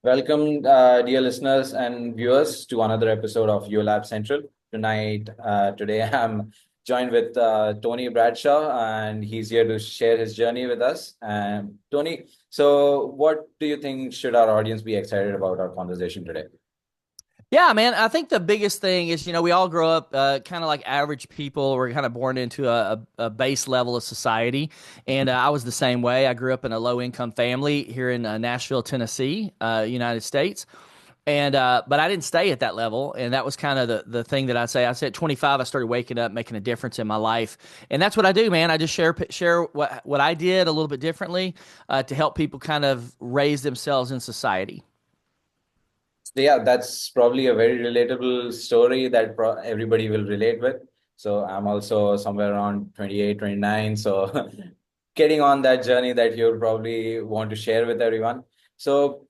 Welcome, dear listeners and viewers, to another episode of Your Lab Central. Today, I'm joined with Tony Bradshaw, and he's here to share his journey with us. Tony, so what do you think should our audience be excited about our conversation today? Yeah, man. I think the biggest thing is, we all grow up kind of like average people. We're kind of born into a base level of society. And I was the same way. I grew up in a low income family here in Nashville, Tennessee, United States. But I didn't stay at that level. And that was kind of the thing that I'd say. I said at 25, I started waking up, making a difference in my life. And that's what I do, man. I just share what I did a little bit differently to help people kind of raise themselves in society. Yeah, that's probably a very relatable story that everybody will relate with. So I'm also somewhere around 28, 29. So getting on that journey that you'll probably want to share with everyone. So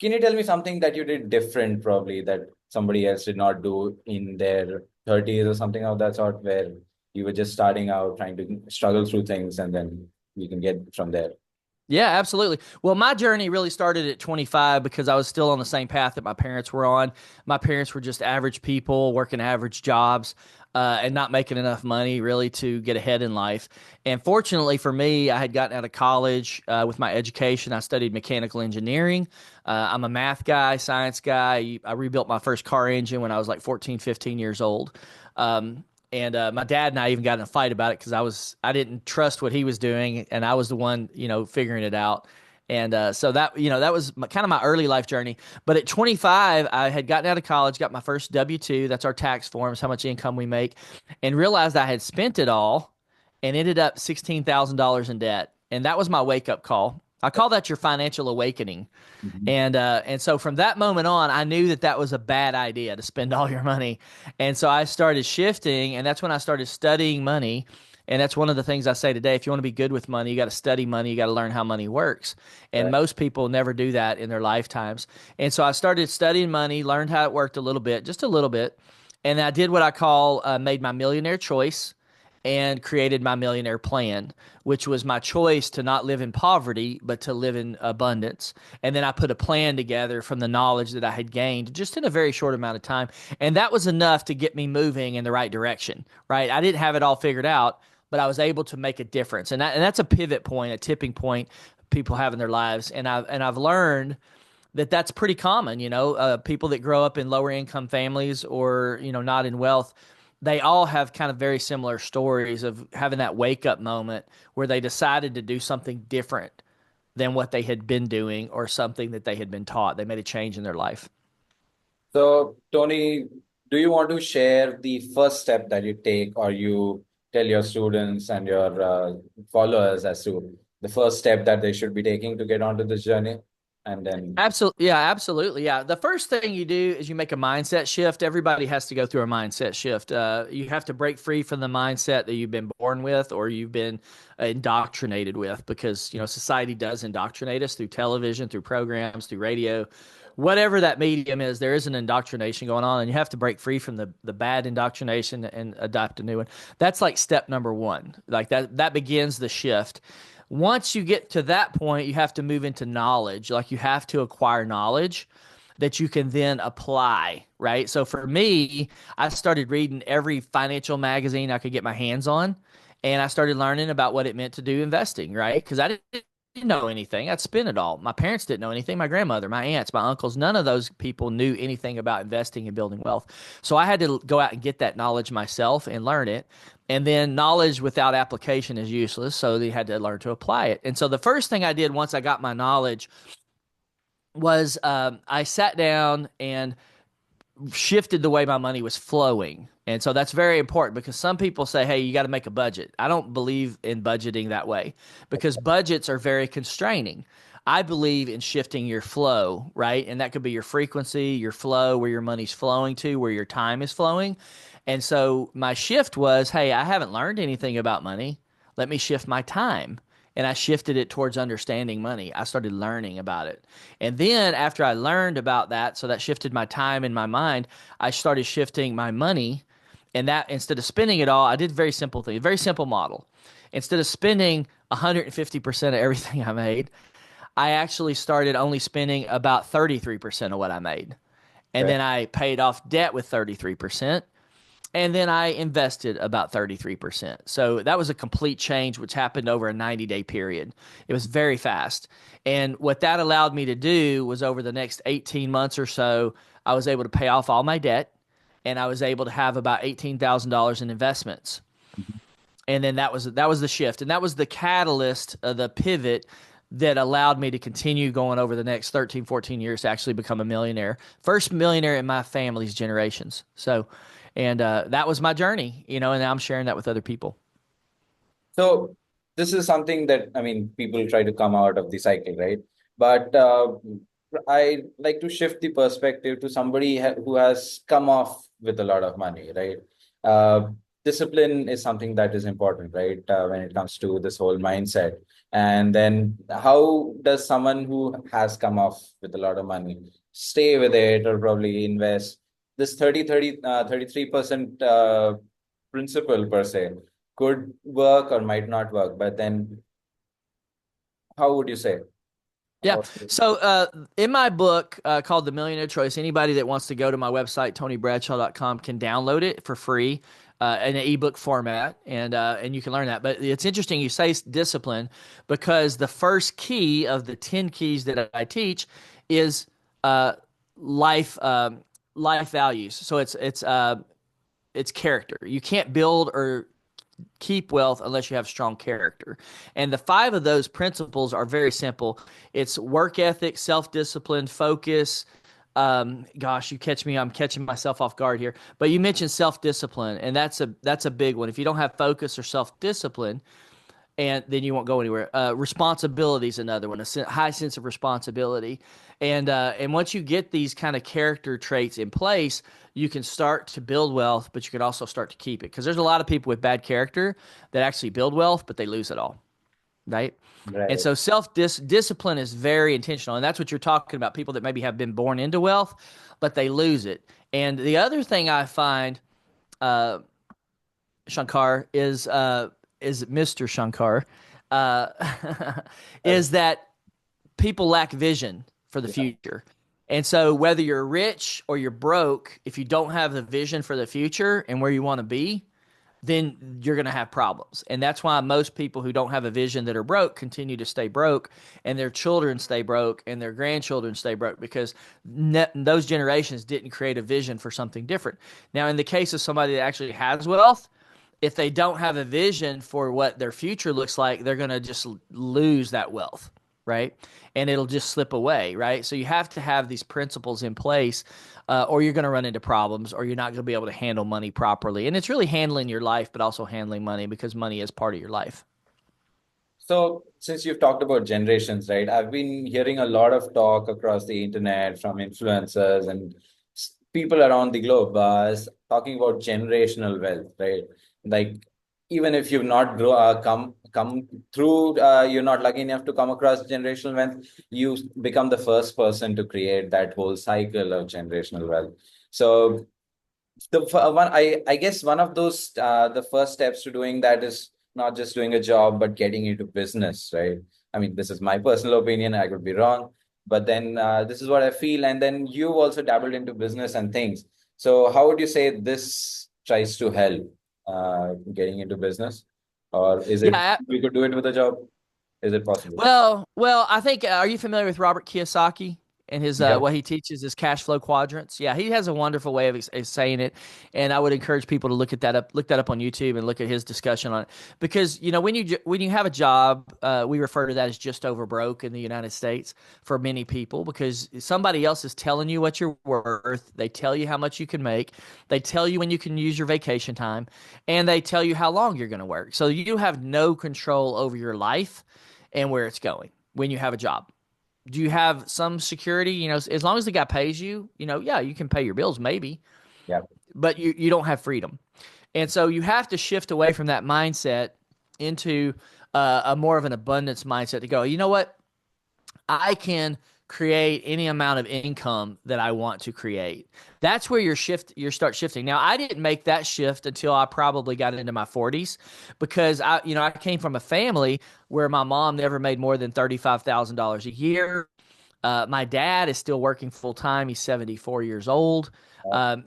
can you tell me something that you did different, probably that somebody else did not do in their 30s or something of that sort, where you were just starting out trying to struggle through things and then you can get from there? Yeah, absolutely. Well, my journey really started at 25 because I was still on the same path that my parents were on. My parents were just average people working average jobs and not making enough money really to get ahead in life. And fortunately for me, I had gotten out of college with my education. I studied mechanical engineering. I'm a math guy, science guy. I rebuilt my first car engine when I was like 14, 15 years old. And my dad and I even got in a fight about it because I didn't trust what he was doing, and I was the one figuring it out. And so that was kind of my early life journey. But at 25, I had gotten out of college, got my first W-2. That's our tax forms, how much income we make, and realized I had spent it all and ended up $16,000 in debt. And that was my wake up call. I call that your financial awakening. Mhm. And so from that moment on, I knew that that was a bad idea to spend all your money. And so I started shifting, and that's when I started studying money. And that's one of the things I say today. If you want to be good with money, you got to study money. You got to learn how money works. And Right. most people never do that in their lifetimes. And so I started studying money, learned how it worked a little bit, just a little bit. And I did what I call made my millionaire choice and created my millionaire plan, which was my choice to not live in poverty, but to live in abundance. And then I put a plan together from the knowledge that I had gained just in a very short amount of time. And that was enough to get me moving in the right direction, right? I didn't have it all figured out, but I was able to make a difference. And that's a pivot point, a tipping point people have in their lives. And I've learned that that's pretty common. People that grow up in lower income families or not in wealth, they all have kind of very similar stories of having that wake up moment where they decided to do something different than what they had been doing or something that they had been taught. They made a change in their life. So, Tony, do you want to share the first step that you take, or you tell your students and your followers as to the first step that they should be taking to get onto this journey? And then, Absolutely. Yeah, absolutely. Yeah. The first thing you do is you make a mindset shift. Everybody has to go through a mindset shift. You have to break free from the mindset that you've been born with or you've been indoctrinated with because, society does indoctrinate us through television, through programs, through radio, whatever that medium is, there is an indoctrination going on and you have to break free from the bad indoctrination and adopt a new one. That's like step number one. Like that begins the shift. Once you get to that point, you have to move into knowledge. Like you have to acquire knowledge that you can then apply, right? So for me, I started reading every financial magazine I could get my hands on, and I started learning about what it meant to do investing, right? Because I didn't know anything. I'd spent it all. My parents didn't know anything. My grandmother, my aunts, my uncles, none of those people knew anything about investing and building wealth. So I had to go out and get that knowledge myself and learn it. And then knowledge without application is useless. So they had to learn to apply it. And so the first thing I did once I got my knowledge was I sat down and shifted the way my money was flowing. And so that's very important because some people say, hey, you got to make a budget. I don't believe in budgeting that way because budgets are very constraining. I believe in shifting your flow, right? And that could be your frequency, your flow, where your money's flowing to, where your time is flowing. And so my shift was, hey, I haven't learned anything about money. Let me shift my time. And I shifted it towards understanding money. I started learning about it. And then after I learned about that, so that shifted my time and my mind, I started shifting my money. And that instead of spending it all, I did a very simple thing, a very simple model. Instead of spending 150% of everything I made, I actually started only spending about 33% of what I made. And Right. then I paid off debt with 33%. And then I invested about 33%. So that was a complete change, which happened over a 90-day period. It was very fast. And what that allowed me to do was over the next 18 months or so, I was able to pay off all my debt and I was able to have about $18,000 in investments. And then that was the shift. And that was the catalyst, the pivot that allowed me to continue going over the next 13, 14 years to actually become a millionaire. First millionaire in my family's generations. So, and that was my journey, and I'm sharing that with other people. So this is something that, I mean, people try to come out of the cycle, right? But I like to shift the perspective to somebody who has come off with a lot of money, right? Uh, Discipline is something that is important, right? When it comes to this whole mindset. And then how does someone who has come off with a lot of money stay with it or probably invest? This 33% principle per se could work or might not work. But then, how would you say? Yeah. How- So in my book called The Millionaire Choice, anybody that wants to go to my website, tonybradshaw.com, can download it for free in an ebook format, and you can learn that. But it's interesting you say discipline because the first key of the 10 keys that I teach is uh, life life values. So it's character. You can't build or keep wealth unless you have strong character. And the five of those principles are very simple. It's work ethic, self-discipline, focus. Gosh, you catch me. I'm catching myself off guard here. But you mentioned self-discipline, and that's a big one. If you don't have focus or self-discipline, and then you won't go anywhere. Responsibility is another one, high sense of responsibility, and once you get these kind of character traits in place, you can start to build wealth, but you can also start to keep it because there's a lot of people with bad character that actually build wealth, but they lose it all, right? And Right. so discipline is very intentional, and that's what you're talking about. People that maybe have been born into wealth, but they lose it. And the other thing I find, uh, Shankar, is Mr. Shankar, uh, Uh, is that people lack vision for the yeah. future. And so whether you're rich or you're broke, if you don't have the vision for the future and where you want to be, then you're going to have problems. And that's why most people who don't have a vision that are broke continue to stay broke, and their children stay broke, and their grandchildren stay broke because those generations didn't create a vision for something different. Now, in the case of somebody that actually has wealth, if they don't have a vision for what their future looks like, they're going to just lose that wealth, right? And it'll just slip away, right? So you have to have these principles in place, or you're going to run into problems, or you're not going to be able to handle money properly. And it's really handling your life, but also handling money because money is part of your life. So, since you've talked about generations, right? I've been hearing a lot of talk across the internet from influencers and people around the globe talking about generational wealth, right? Like, even if you've not come through, you're not lucky enough to come across generational wealth, you become the first person to create that whole cycle of generational wealth. So, I guess one of those the first steps to doing that is not just doing a job but getting into business, right? I mean, this is my personal opinion, I could be wrong, but then this is what I feel. And then you also dabbled into business and things. So how would you say this tries to help getting into business, or is it Yeah. we could do it with a job? Is it possible? Well, I think. Are you familiar with Robert Kiyosaki and his Yeah. what he teaches is cash flow quadrants? Yeah, he has a wonderful way of saying it, and I would encourage people to look that up on YouTube, and look at his discussion on it. Because when you have a job, we refer to that as just over broke in the United States for many people because somebody else is telling you what you're worth. They tell you how much you can make. They tell you when you can use your vacation time, and they tell you how long you're going to work. So you have no control over your life and where it's going when you have a job. Do you have some security? As long as the guy pays you, yeah, you can pay your bills maybe, Yeah. but you don't have freedom. And so you have to shift away from that mindset into a more of an abundance mindset to go, you know what? I can create any amount of income that I want to create. That's where you start shifting. Now, I didn't make that shift until I probably got into my 40s because I came from a family where my mom never made more than $35,000 a year. My dad is still working full time. He's 74 years old.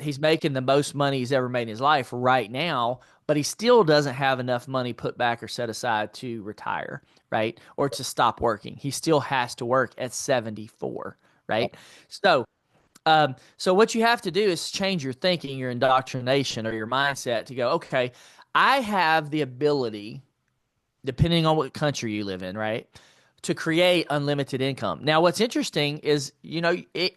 He's making the most money he's ever made in his life right now, but he still doesn't have enough money put back or set aside to retire, right? Or to stop working. He still has to work at 74, right? So, so what you have to do is change your thinking, your indoctrination, or your mindset to go, okay, I have the ability, depending on what country you live in, right, to create unlimited income. Now, what's interesting is,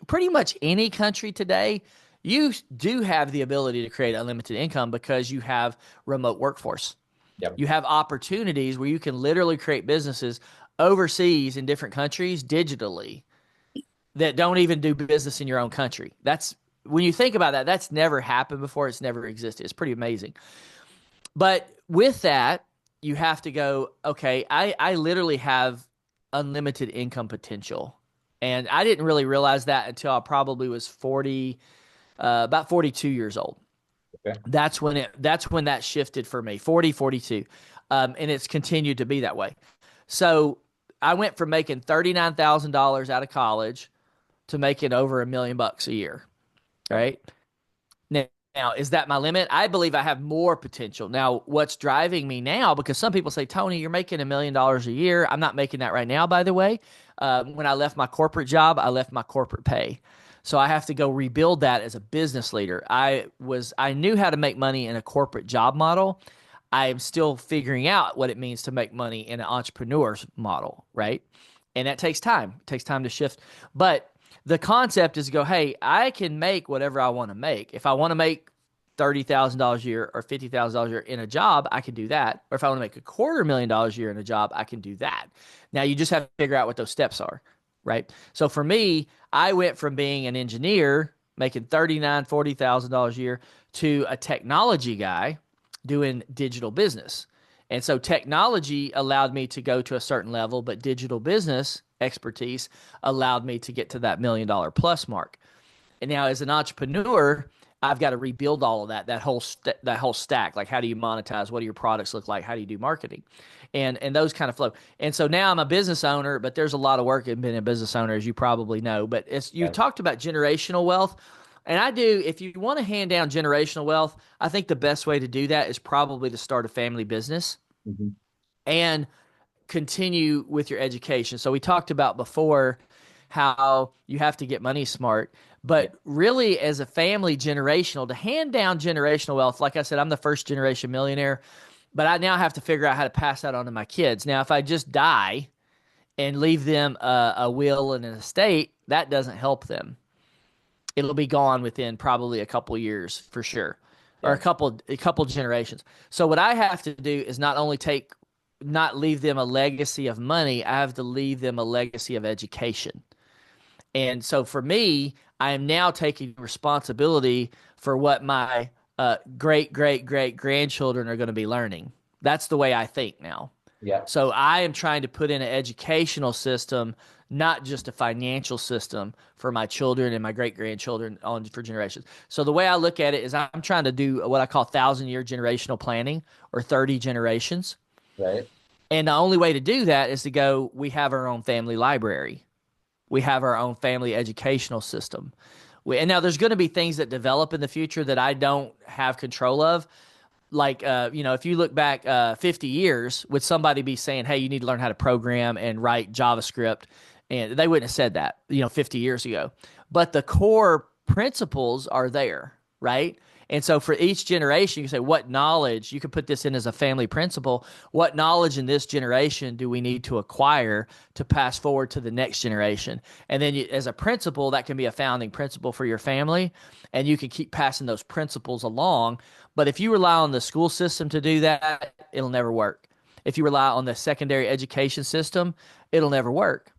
pretty much any country today, you do have the ability to create unlimited income because you have remote workforce. Yep. You have opportunities where you can literally create businesses overseas in different countries digitally that don't even do business in your own country. That's when you think about that, that's never happened before. It's never existed. It's pretty amazing. But with that, you have to go, okay, I literally have unlimited income potential. And I didn't really realize that until I probably was 40, about 42 years old. Okay. That's when that shifted for me, 40, 42. And it's continued to be that way. So I went from making $39,000 out of college to making over $1 million a year. Right. Now, is that my limit? I believe I have more potential. Now, what's driving me now, because some people say, Tony, you're making $1 million a year. I'm not making that right now, by the way. When I left my corporate job, I left my corporate pay. So I have to go rebuild that as a business leader. I knew how to make money in a corporate job model. I am still figuring out what it means to make money in an entrepreneur's model, right? And that takes time. It takes time to shift. But the concept is to go, hey, I can make whatever I want to make. If I want to make $30,000 a year or $50,000 a year in a job, I can do that. Or if I want to make $250,000 a year in a job, I can do that. Now you just have to figure out what those steps are, right? So for me, I went from being an engineer making $39,000, $40,000 a year to a technology guy doing digital business. And so technology allowed me to go to a certain level, but digital business expertise allowed me to get to that $1 million plus mark. And now as an entrepreneur, I've got to rebuild all of that whole stack. Like, how do you monetize? What do your products look like? How do you do marketing? And those kind of flow. And so now I'm a business owner, but there's a lot of work in being a business owner, as you probably know. But you talked about generational wealth. And I do, if you want to hand down generational wealth, I think the best way to do that is probably to start a family business Mm-hmm. and continue with your education. So we talked about before how you have to get money smart, Yeah. but really as a family generational, to hand down generational wealth, like I said, I'm the first generation millionaire, but I now have to figure out how to pass that on to my kids. Now, if I just die and leave them a will and an estate, that doesn't help them. It'll be gone within probably a couple years for sure, or Yeah. a couple generations. So what I have to do is not leave them a legacy of money. I have to leave them a legacy of education. And so for me, I am now taking responsibility for what my great, great, great grandchildren are going to be learning. That's the way I think now. Yeah. So I am trying to put in an educational system, not just a financial system for my children and my great grandchildren on for generations. So the way I look at it is I'm trying to do what I call 1,000-year generational planning, or 30 generations. Right. And the only way to do that is to go, we have our own family library. We have our own family educational system. And now there's going to be things that develop in the future that I don't have control of. Like, if you look back 50 years, would somebody be saying, hey, you need to learn how to program and write JavaScript? And they wouldn't have said that, 50 years ago. But the core principles are there, right? And so for each generation, you can say, what knowledge, you can put this in as a family principle. What knowledge in this generation do we need to acquire to pass forward to the next generation? And then as a principle, that can be a founding principle for your family. And you can keep passing those principles along. But if you rely on the school system to do that, it'll never work. If you rely on the secondary education system, it'll never work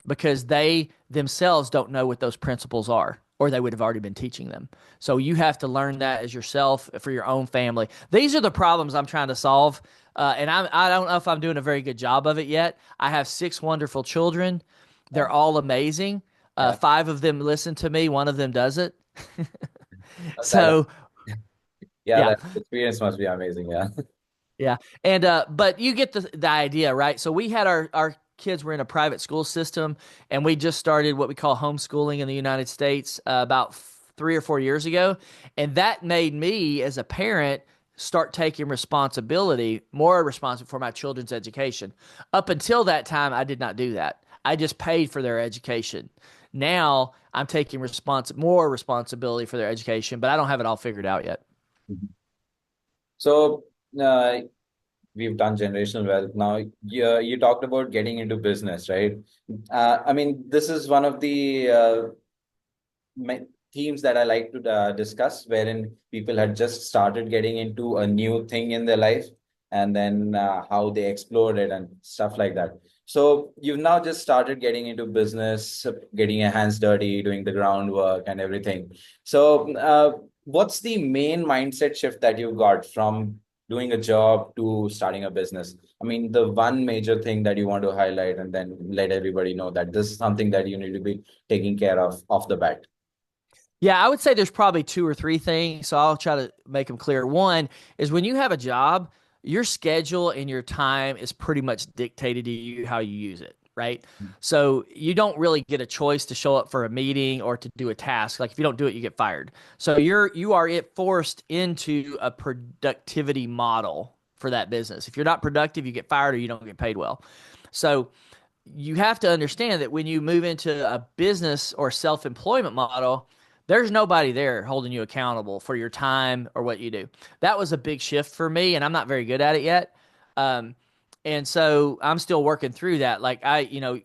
because they themselves don't know what those principles are, or they would have already been teaching them. So you have to learn that as yourself for your own family. These are the problems I'm trying to solve. And I don't know if I'm doing a very good job of it yet. I have 6 wonderful children. They're all amazing. Yeah. Five of them listen to me, one of them doesn't. That, So yeah, yeah. that experience must be amazing. Yeah. Yeah. And but you get the idea, right? So we had our kids were in a private school system, and we just started what we call homeschooling in the United States about 3 or 4 years ago, and that made me as a parent start taking responsibility, more responsible for my children's education. Up until that time, I did not do that. I just paid for their education. Now I'm taking more responsibility for their education, but I don't have it all figured out yet. Mhm. So, uh, we've done generational wealth. Now, you talked about getting into business, right? I mean, this is one of the themes that I like to discuss, wherein people had just started getting into a new thing in their life, and then how they explored it and stuff like that. So you've now just started getting into business, getting your hands dirty, doing the groundwork and everything. So, what's the main mindset shift that you got from doing a job to starting a business? I mean, the one major thing that you want to highlight and then let everybody know that this is something that you need to be taking care of off the bat. Yeah, I would say there's probably two or three things. So I'll try to make them clear. One is when you have a job, your schedule and your time is pretty much dictated to you how you use it, right? So you don't really get a choice to show up for a meeting or to do a task. Like if you don't do it, you get fired. So you are it forced into a productivity model for that business. If you're not productive, you get fired or you don't get paid well. So you have to understand that when you move into a business or self-employment model, there's nobody there holding you accountable for your time or what you do. That was a big shift for me, and I'm not very good at it yet. Um, and so I'm still working through that. Like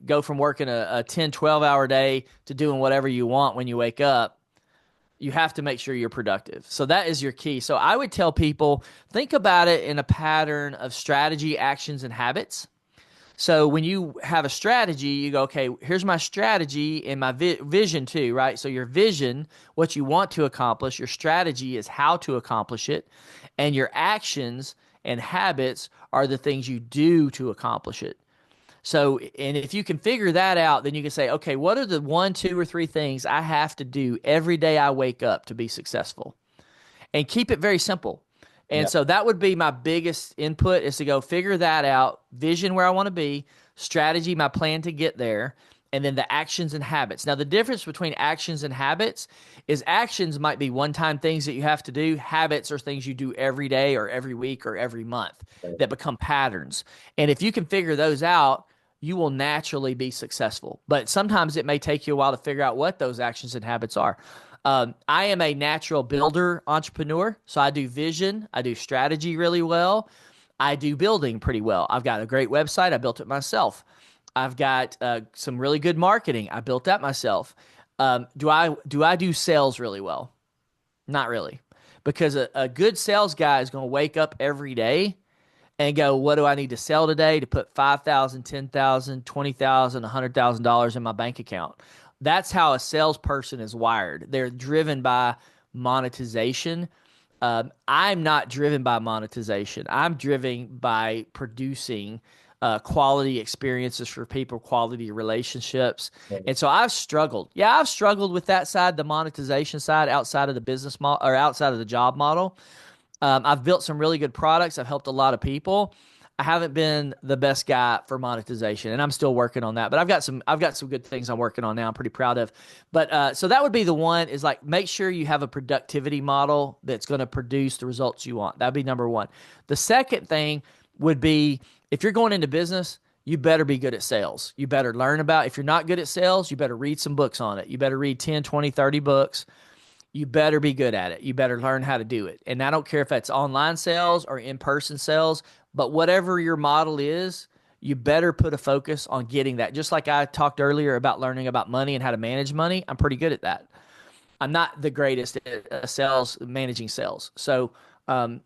go from working a 10, 12 hour day to doing whatever you want when you wake up. You have to make sure you're productive. So that is your key. So I would tell people think about it in a pattern of strategy, actions, and habits. So when you have a strategy, you go, okay, here's my strategy and my vision too, right? So your vision, what you want to accomplish, your strategy is how to accomplish it, and your actions and habits are the things you do to accomplish it. So, and if you can figure that out, then you can say, okay, what are the one, two, or three things I have to do every day I wake up to be successful? And keep it very simple. And Yeah. so that would be my biggest input is to go figure that out, vision where I want to be, strategy, my plan to get there, and then the actions and habits. Now, the difference between actions and habits is actions might be one-time things that you have to do. Habits are things you do every day or every week or every month that become patterns. And if you can figure those out, you will naturally be successful. But sometimes it may take you a while to figure out what those actions and habits are. I am a natural builder entrepreneur. So I do vision, I do strategy really well. I do building pretty well. I've got a great website. I built it myself. I've got some really good marketing. I built that myself. Do I do sales really well? Not really, because a good sales guy is going to wake up every day and go, what do I need to sell today to put 5,000, 10,000, 20,000, $100,000 in my bank account? That's how a salesperson is wired. They're driven by monetization. I'm not driven by monetization. I'm driven by producing quality experiences for people, quality relationships. And so I've struggled. Yeah, I've struggled with that side, the monetization side, outside of the business model or outside of the job model. I've built some really good products. I've helped a lot of people. I haven't been the best guy for monetization, and I'm still working on that. But I've got some good things I'm working on now. I'm pretty proud of. But so that would be the one is like make sure you have a productivity model that's going to produce the results you want. That'd be number one. The second thing would be if you're going into business, you better be good at sales. You better learn about if you're not good at sales, you better read some books on it. You better read 10, 20, 30 books. You better be good at it. You better learn how to do it. And I don't care if that's online sales or in-person sales, but whatever your model is, you better put a focus on getting that. Just like I talked earlier about learning about money and how to manage money, I'm pretty good at that. I'm not the greatest at sales, managing sales. So I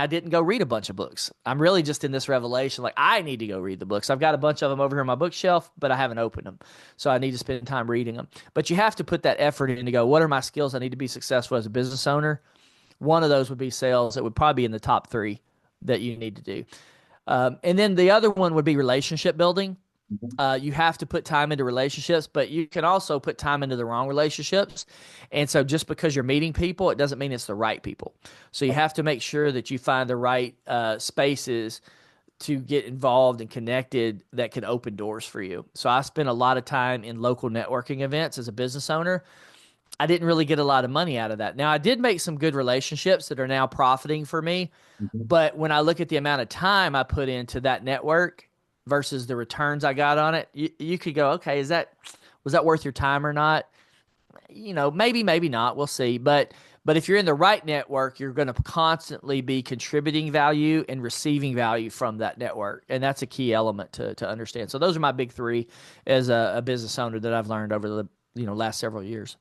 didn't go read a bunch of books. I'm really just in this revelation. Like I need to go read the books. I've got a bunch of them over here on my bookshelf, but I haven't opened them. So I need to spend time reading them. But you have to put that effort in to go, what are my skills I need to be successful as a business owner? One of those would be sales. It would probably be in the top three that you need to do. And then the other one would be relationship building. Mhm. You have to put time into relationships, but you can also put time into the wrong relationships. And so just because you're meeting people, it doesn't mean it's the right people. So you have to make sure that you find the right spaces to get involved and connected that can open doors for you. So I spent a lot of time in local networking events as a business owner. I didn't really get a lot of money out of that. Now I did make some good relationships that are now profiting for me, Mhm. but when I look at the amount of time I put into that network versus the returns I got on it, you could go, okay, was that worth your time or not? Maybe, maybe not. We'll see. But if you're in the right network, you're going to constantly be contributing value and receiving value from that network, and that's a key element to understand. So those are my big three as a business owner that I've learned over the last several years.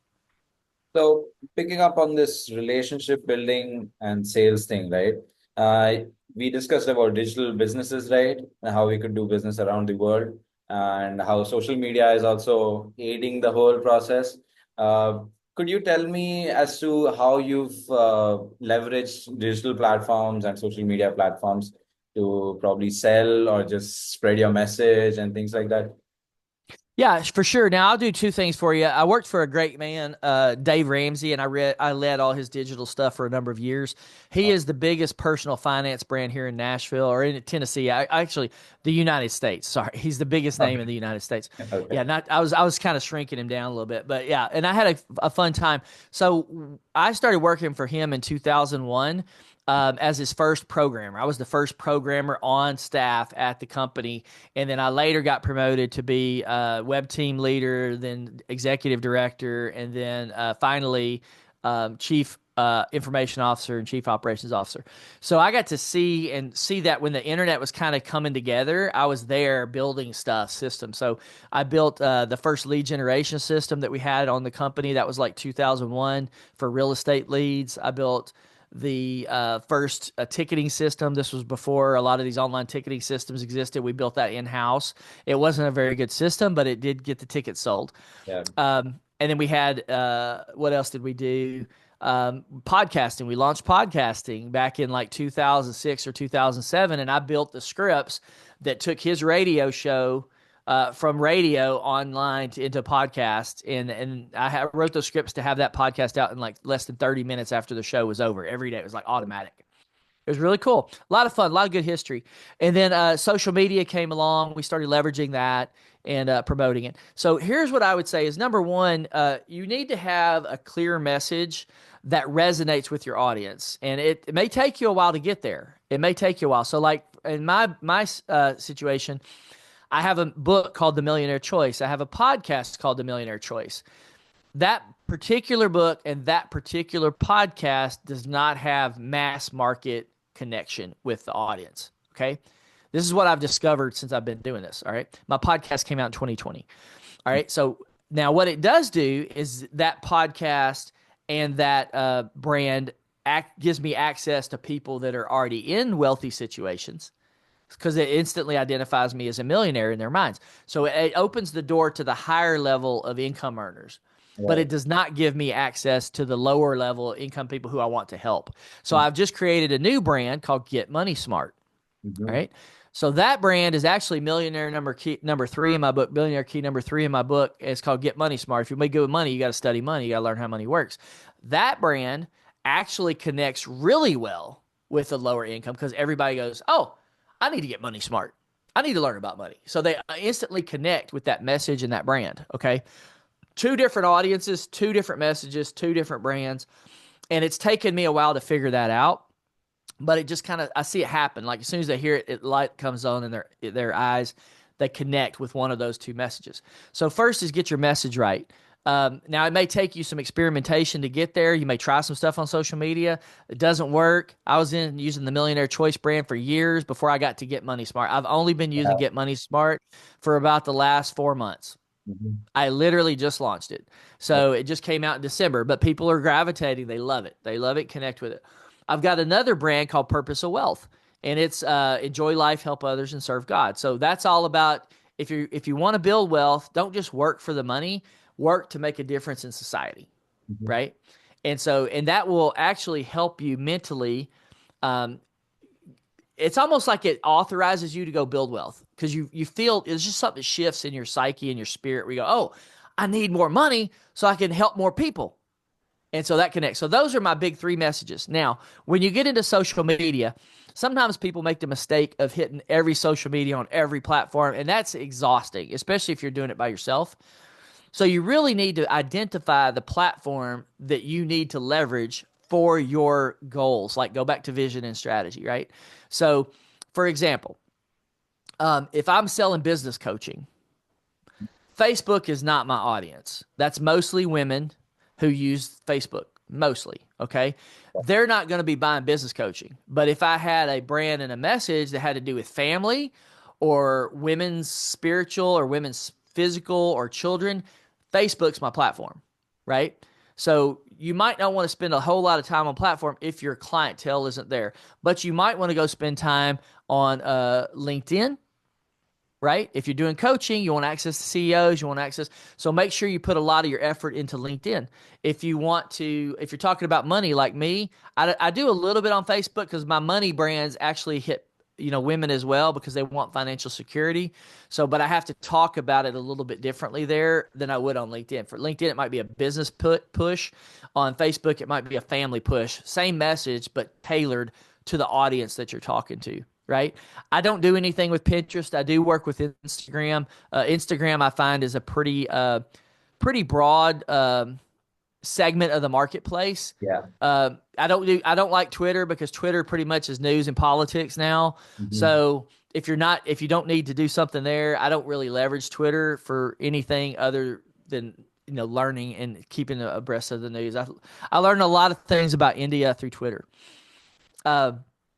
So picking up on this relationship building and sales thing, right? Uh, we discussed about digital businesses, right? And how we could do business around the world, and how social media is also aiding the whole process. Uh, could you tell me as to how you've leveraged digital platforms and social media platforms to probably sell or just spread your message and things like that? Yeah, for sure. Now I'll do two things for you. I worked for a great man, Dave Ramsey, and I led all his digital stuff for a number of years. He Oh, is the biggest personal finance brand here in Nashville or in Tennessee. Actually, the United States. Sorry, he's the biggest name in okay. the United States. Okay. Yeah, not I was kind of shrinking him down a little bit, but yeah, and I had a fun time. So I started working for him in 2001 as his first programmer. I was the first programmer on staff at the company, and then I later got promoted to be web team leader, then executive director, and then finally chief information officer and chief operations officer. So I got to see that when the internet was kind of coming together, I was there building stuff, systems. So I built the first lead generation system that we had on the company. That was like 2001 for real estate leads. I built the first ticketing system. This was before a lot of these online ticketing systems existed. We built that in house. It wasn't a very good system, but it did get the tickets sold. Yeah. And then we had what else did we do? Podcasting. We launched podcasting back in like 2006 or 2007, and I built the scripts that took his radio show from radio online into podcast, and wrote those scripts to have that podcast out in like less than 30 minutes after the show was over. Every day it was like automatic. It was really cool. A lot of fun, a lot of good history. And then social media came along. We started leveraging that and promoting it. So here's what I would say is number one, you need to have a clear message that resonates with your audience. And it may take you a while to get there. It may take you a while. So like in my situation, I have a book called The Millionaire Choice. I have a podcast called The Millionaire Choice. That particular book and that particular podcast does not have mass market connection with the audience. Okay. This is what I've discovered since I've been doing this. All right. My podcast came out in 2020. All right. So now what it does do is that podcast and that brand gives me access to people that are already in wealthy situations because it instantly identifies me as a millionaire in their minds. So it opens the door to the higher level of income earners, but Right. it does not give me access to the lower level income people who I want to help. So I've just created a new brand called Get Money Smart. All Mhm. right. So that brand is actually millionaire number three in my book, millionaire key number three in my book. It's called Get Money Smart. If you make good with money, you got to study money. You got to learn how money works. That brand actually connects really well with the lower income because everybody goes, oh, I need to get money smart. I need to learn about money. So they instantly connect with that message and that brand. Okay. Two different audiences, two different messages, two different brands. And it's taken me a while to figure that out, but it just kind of I see it happen. Like as soon as they hear it, light comes on in their eyes. They connect with one of those two messages. So first is get your message right. Now it may take you some experimentation to get there. You may try some stuff on social media. It doesn't work. I was using the Millionaire Choice brand for years before I got to Get Money Smart. I've only been using Yeah. Get Money Smart for about the last 4 months. Mhm. I literally just launched it. So it just came out in December, but people are gravitating. They love it. They love it, connect with it. I've got another brand called Purpose of Wealth, and it's enjoy life, help others, and serve God. So that's all about if you want to build wealth, don't just work for the money, work to make a difference in society, Mhm. right? And that will actually help you mentally um, it's almost like it authorizes you to go build wealth because you feel it's just something that shifts in your psyche and your spirit where you go, oh, I need more money so I can help more people. And so that connects. So those are my big three messages. Now, when you get into social media, sometimes people make the mistake of hitting every social media on every platform, and that's exhausting, especially if you're doing it by yourself. So you really need to identify the platform that you need to leverage for your goals. Like go back to vision and strategy, right? So, for example, if I'm selling business coaching, Facebook is not my audience. That's mostly women who use Facebook, mostly. Okay. They're not going to be buying business coaching. But if I had a brand and a message that had to do with family or women's spiritual or women's physical or children, Facebook's my platform, right? So you might not want to spend a whole lot of time on platform if your clientele isn't there, but you might want to go spend time on LinkedIn, right? If you're doing coaching, you want access to CEOs, you want access. So make sure you put a lot of your effort into LinkedIn. If you're talking about money like me, I do a little bit on Facebook because my money brands actually hit, women as well because they want financial security. So, but I have to talk about it a little bit differently there than I would on LinkedIn. For LinkedIn, it might be a business push. On Facebook, it might be a family push. Same message, but tailored to the audience that you're talking to, right? I don't do anything with Pinterest. I do work with Instagram. Instagram, I find, is a pretty broad segment of the marketplace. Yeah. I don't like Twitter because Twitter pretty much is news and politics now. Mhm. So if you don't need to do something there, I don't really leverage Twitter for anything other than learning and keeping abreast of the news. I learned a lot of things about India through Twitter. Uh,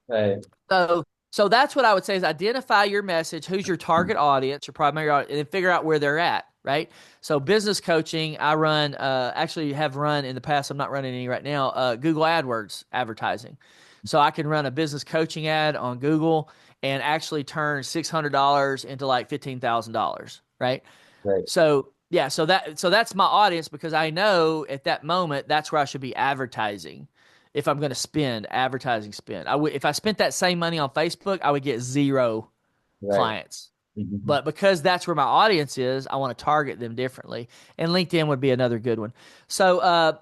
Right. so so that's what I would say is identify your message, who's your target audience, your primary audience, and then figure out where they're at, right? So business coaching, I run actually have run in the past, I'm not running any right now, Google AdWords advertising. So I can run a business coaching ad on Google and actually turn $600 into like $15,000, right? Right. So yeah, so that's my audience because I know at that moment that's where I should be advertising. If I'm going to spend advertising spend, I would if I spent that same money on Facebook, I would get zero Right. clients. Mhm. But because that's where my audience is, I want to target them differently. And LinkedIn would be another good one. So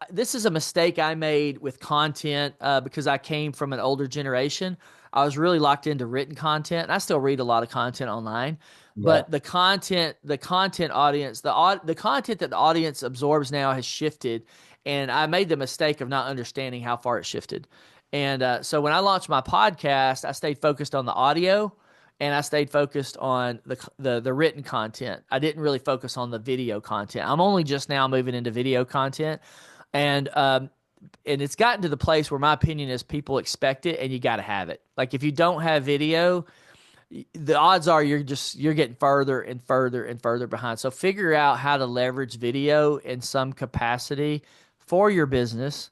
this is a mistake I made with content because I came from an older generation. I was really locked into written content, and I still read a lot of content online. Yeah. But the content audience, the content that the audience absorbs now has shifted, and I made the mistake of not understanding how far it shifted. And so when I launched my podcast, I stayed focused on the audio and I stayed focused on the written content. I didn't really focus on the video content. I'm only just now moving into video content, and it's gotten to the place where my opinion is people expect it, and you got to have it. Like if you don't have video, the odds are you're getting further and further and further behind. So figure out how to leverage video in some capacity for your business,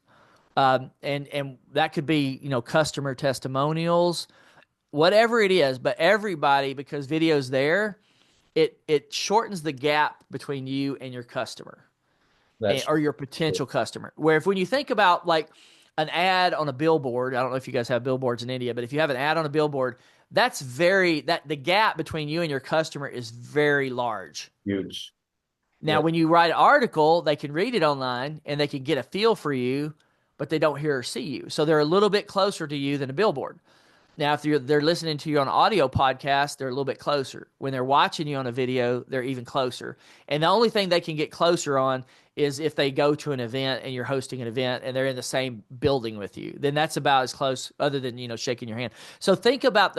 and that could be customer testimonials, whatever it is, but everybody, because video's there, it shortens the gap between you and your customer That's or your potential customer. Where if when you think about like an ad on a billboard, I don't know if you guys have billboards in India, but if you have an ad on a billboard, that the gap between you and your customer is very large. huge. Now, Yeah. when you write an article, they can read it online and they can get a feel for you, but they don't hear or see you. So they're a little bit closer to you than a billboard. Now, if they're listening to you on an audio podcast, they're a little bit closer. When they're watching you on a video, they're even closer. And the only thing they can get closer on is if they go to an event and you're hosting an event and they're in the same building with you. Then that's about as close, other than shaking your hand. So think about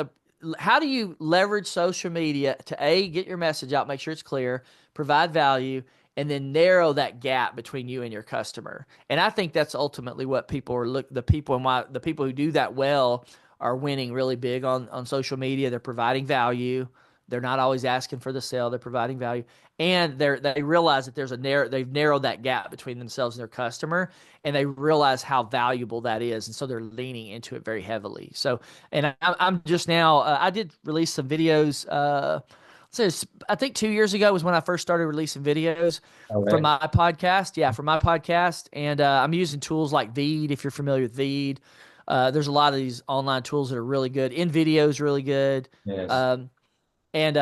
how do you leverage social media to get your message out, make sure it's clear, provide value, and then narrow that gap between you and your customer. And I think that's ultimately what people are the people who do that well are winning really big on social media. They're providing value. They're not always asking for the sale. They're providing value, and they realize that they've narrowed that gap between themselves and their customer, and they realize how valuable that is, and so they're leaning into it very heavily. So, and I'm just now I did release some videos. I think 2 years ago was when I first started releasing videos from Okay. my podcast. Yeah, from my podcast, and I'm using tools like Veed, if you're familiar with Veed. There's a lot of these online tools that are really good. In videos, really good. Yes. Um, and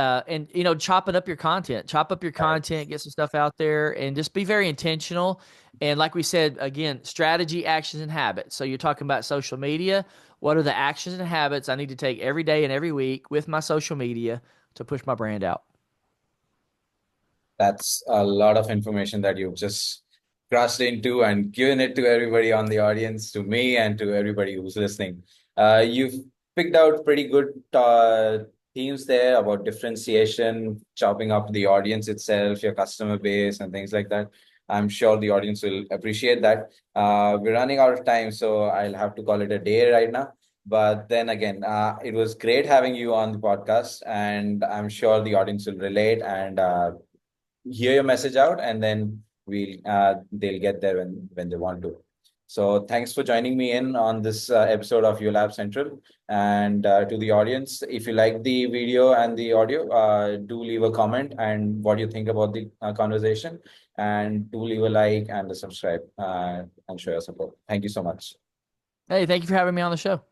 chopping up your content, get some stuff out there, and just be very intentional. And like we said, again, strategy, actions, and habits. So you're talking about social media. What are the actions and habits I need to take every day and every week with my social media to push my brand out? That's a lot of information that you've just crushed into and given it to everybody on the audience, to me, and to everybody who's listening. You've picked out pretty good themes there about differentiation, chopping up the audience itself, your customer base, and things like that. I'm sure the audience will appreciate that. We're running out of time, so I'll have to call it a day right now. But then again, it was great having you on the podcast, and I'm sure the audience will relate and hear your message out, and then they'll get there when they want to. So thanks for joining me in on this episode of your lab central. And to the audience, if you like the video and the audio, do leave a comment and what you think about the conversation, and do leave a like and a subscribe, and show your support. Thank you so much. Hey, thank you for having me on the show.